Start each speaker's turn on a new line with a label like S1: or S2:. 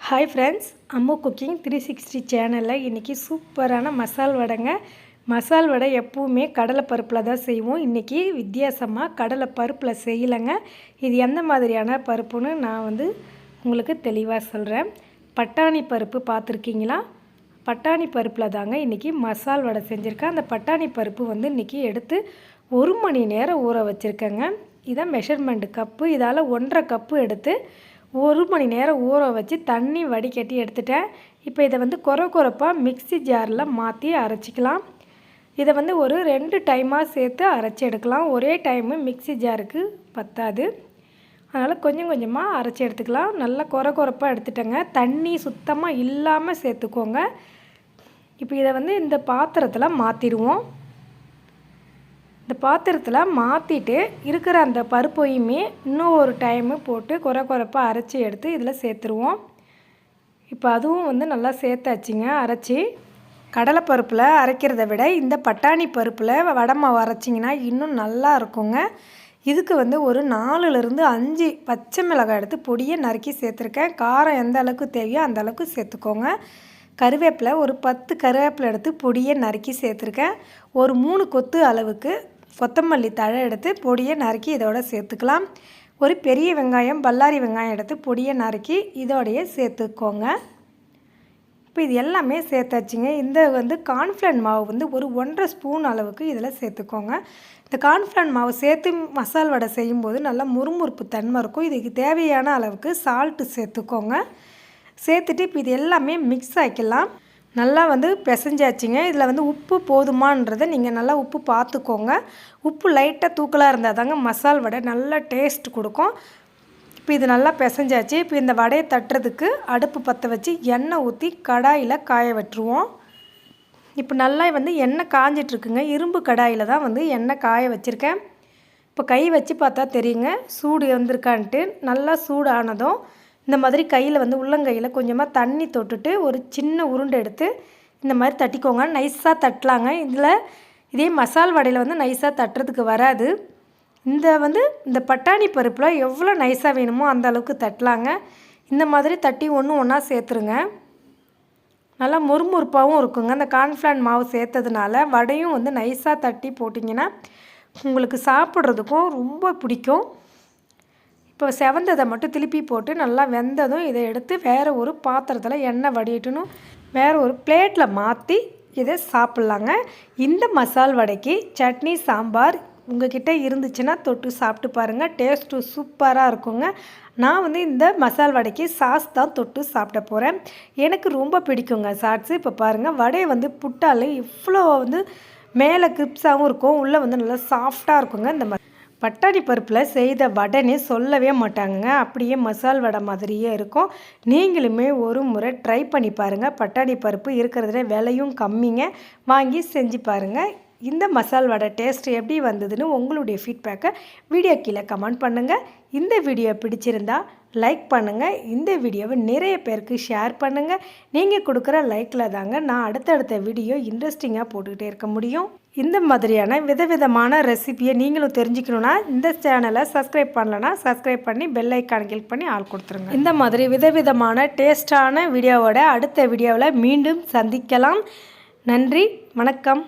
S1: Hi friends, Ammu cooking 360 சேனலில் இன்றைக்கி சூப்பரான மசால் வடைங்க. மசால் வடை எப்பவுமே கடலைப்பருப்பில் தான் செய்வோம். இன்றைக்கி வித்தியாசமாக கடலைப்பருப்பில் செய்யலைங்க. இது எந்த மாதிரியான பருப்புன்னு நான் உங்களுக்கு தெளிவாக சொல்கிறேன். பட்டாணி பருப்பு பார்த்துருக்கீங்களா? பட்டாணி பருப்பில் தாங்க இன்றைக்கி மசால் வடை செஞ்சுருக்கேன். அந்த பட்டாணி பருப்பு இன்றைக்கி எடுத்து 1 மணி நேரம் ஊற வச்சுருக்கேங்க. இதான் மெஷர்மெண்ட் கப்பு. இதால் 1.5 கப்பு எடுத்து 1 மணி நேரம் ஊற வச்சு தண்ணி வடிகட்டி எடுத்துட்டேன். இப்போ இதை கொரப்பாக மிக்ஸி ஜாரில் மாற்றி அரைச்சிக்கலாம். இதை ஒரு 2 டைமாக சேர்த்து அரைச்சி எடுக்கலாம். ஒரே டைமு மிக்ஸி ஜாருக்கு பத்தாது. அதனால் கொஞ்சம் கொஞ்சமாக அரைச்சி எடுத்துக்கலாம். நல்லா கொரப்பாக எடுத்துட்டேங்க. தண்ணி சுத்தமாக இல்லாமல் சேர்த்துக்கோங்க. இப்போ இதை இந்த பாத்திரத்தில் மாற்றிடுவோம். இந்த பாத்திரத்தில் மாற்றிட்டு இருக்கிற அந்த பருப்பையுமே இன்னும் ஒரு டைமு போட்டு கொரப்பாக அரைச்சி எடுத்து இதில் சேர்த்துருவோம். இப்போ அதுவும் நல்லா சேர்த்தாச்சுங்க. அரைச்சி கடலைப்பருப்பில் அரைக்கிறத விட இந்த பட்டாணி பருப்பில் வடை மாவு அரைச்சிங்கன்னா இன்னும் நல்லா இருக்குங்க. இதுக்கு ஒரு 4லேருந்து 5 பச்சை மிளகாய் எடுத்து பொடியை நறுக்கி சேர்த்துருக்கேன். காரம் எந்த அளவுக்கு தேவையோ அந்த அளவுக்கு சேர்த்துக்கோங்க. கருவேப்பிலை ஒரு 10 கருவேப்பிலை எடுத்து பொடியை நறுக்கி சேர்த்துருக்கேன். ஒரு 3 கொத்து அளவுக்கு கொத்தமல்லி தழை எடுத்து பொடியை நறுக்கி இதோட சேர்த்துக்கலாம். ஒரு பெரிய வெங்காயம், பல்லாரி வெங்காயம் எடுத்து பொடியை நறுக்கி இதோடைய சேர்த்துக்கோங்க. இப்போ இது எல்லாமே சேர்த்தாச்சுங்க. இந்த கார்ன்ஃப்ளவர் மாவு ஒரு 1.5 ஸ்பூன் அளவுக்கு இதில் சேர்த்துக்கோங்க. இந்த கார்ன்ஃப்ளவர் மாவு சேர்த்து மசால் வடை செய்யும்போது நல்லா முறுமுறுப்பு தன்மை இருக்கும். இதுக்கு தேவையான அளவுக்கு சால்ட்டு சேர்த்துக்கோங்க. சேர்த்துட்டு இப்போ இது எல்லாமே மிக்ஸ் ஆக்கிக்கலாம். நல்லா பிசைஞ்சாச்சுங்க. இதில் உப்பு போதுமான்றதை நீங்கள் நல்லா உப்பு பார்த்துக்கோங்க. உப்பு லைட்டாக தூக்கலாக இருந்தால் தாங்க மசால் வடை நல்லா டேஸ்ட் கொடுக்கும். இப்போ இது நல்லா பிசைஞ்சாச்சு. இப்போ இந்த வடையை தட்டுறதுக்கு அடுப்பு பற்ற வச்சு எண்ணெய் ஊற்றி கடாயில் காய விட்டுருவோம். இப்போ நல்லா எண்ணெய் காஞ்சிட்ருக்குங்க. இரும்பு கடாயில் தான் எண்ணெய் காய வச்சுருக்கேன். இப்போ கை வச்சு பார்த்தா தெரியுங்க சூடு வந்திருக்கான்ட்டு. நல்லா சூடானதும் இந்த மாதிரி கையில் உள்ளங்கையில் கொஞ்சமாக தண்ணி தொட்டுட்டு ஒரு சின்ன உருண்டை எடுத்து இந்த மாதிரி தட்டிக்கோங்க. நைஸாக தட்டலாங்க. இதே மசால் வடையில் நைஸாக தட்டுறதுக்கு வராது. இந்த பட்டாணி பருப்பில் எவ்வளோ நைஸாக வேணுமோ அந்த அளவுக்கு தட்டலாங்க. இந்த மாதிரி தட்டி ஒன்றா சேர்த்துருங்க. நல்லா முறுமுறுப்பாகவும் இருக்குங்க. அந்த கார்ன்ஃப்ளவர் மாவு சேர்த்ததுனால வடையும் நைஸாக தட்டி போட்டிங்கன்னா உங்களுக்கு சாப்பிட்றதுக்கும் ரொம்ப பிடிக்கும். இப்போ செவந்ததை மட்டும் திருப்பி போட்டு நல்லா வெந்ததும் இதை எடுத்து வேறு ஒரு பாத்திரத்தில் எண்ணெய் வடியட்டணும். வேறு ஒரு பிளேட்டில் மாற்றி இதை சாப்பிட்லாங்க. இந்த மசால் வடைக்கு சட்னி, சாம்பார் உங்கள்கிட்ட இருந்துச்சுன்னா தொட்டு சாப்பிட்டு பாருங்கள். டேஸ்ட்டு சூப்பராக இருக்குங்க. நான் இந்த மசால் வடைக்கு சாஸ் தான் தொட்டு சாப்பிட போகிறேன். எனக்கு ரொம்ப பிடிக்குங்க சாட்ஸு. இப்போ பாருங்கள் வடையை புட்டால் இவ்வளோ மேலே கிரிப்ஸாகவும் இருக்கும், உள்ளே நல்லா சாஃப்டாக இருக்குங்க. இந்த பட்டாணி பருப்பில் செய்த வடைன்னு சொல்லவே மாட்டாங்கங்க. அப்படியே மசால் வடை மாதிரியே இருக்கும். நீங்களுமே ஒரு முறை ட்ரை பண்ணி பாருங்கள். பட்டாணி பருப்பு இருக்கிறதுல விலையும் கம்மிங்க. வாங்கி செஞ்சு பாருங்கள். இந்த மசால் வடை டேஸ்ட் எப்படி வந்ததுன்னு உங்களுடைய ஃபீட்பேக்கை வீடியோ கீழே கமெண்ட் பண்ணுங்கள். இந்த வீடியோ பிடிச்சிருந்தா லைக் பண்ணுங்கள். இந்த வீடியோவை நிறைய பேருக்கு ஷேர் பண்ணுங்கள். நீங்கள் கொடுக்குற லைக்கில் தாங்க நான் அடுத்தடுத்த வீடியோ இன்ட்ரெஸ்டிங்காக போட்டுக்கிட்டே இருக்க முடியும். இந்த மாதிரியான விதவிதமான ரெசிபியை நீங்களும் தெரிஞ்சுக்கணுன்னா இந்த சேனலை சப்ஸ்கிரைப் பண்ணலன்னா சப்ஸ்கிரைப் பண்ணி பெல் ஐக்கான் கிளிக் பண்ணி ஆள் கொடுத்துருங்க. இந்த மாதிரி விதவிதமான டேஸ்டான வீடியோவோட அடுத்த வீடியோவில் மீண்டும் சந்திக்கலாம். நன்றி, வணக்கம்.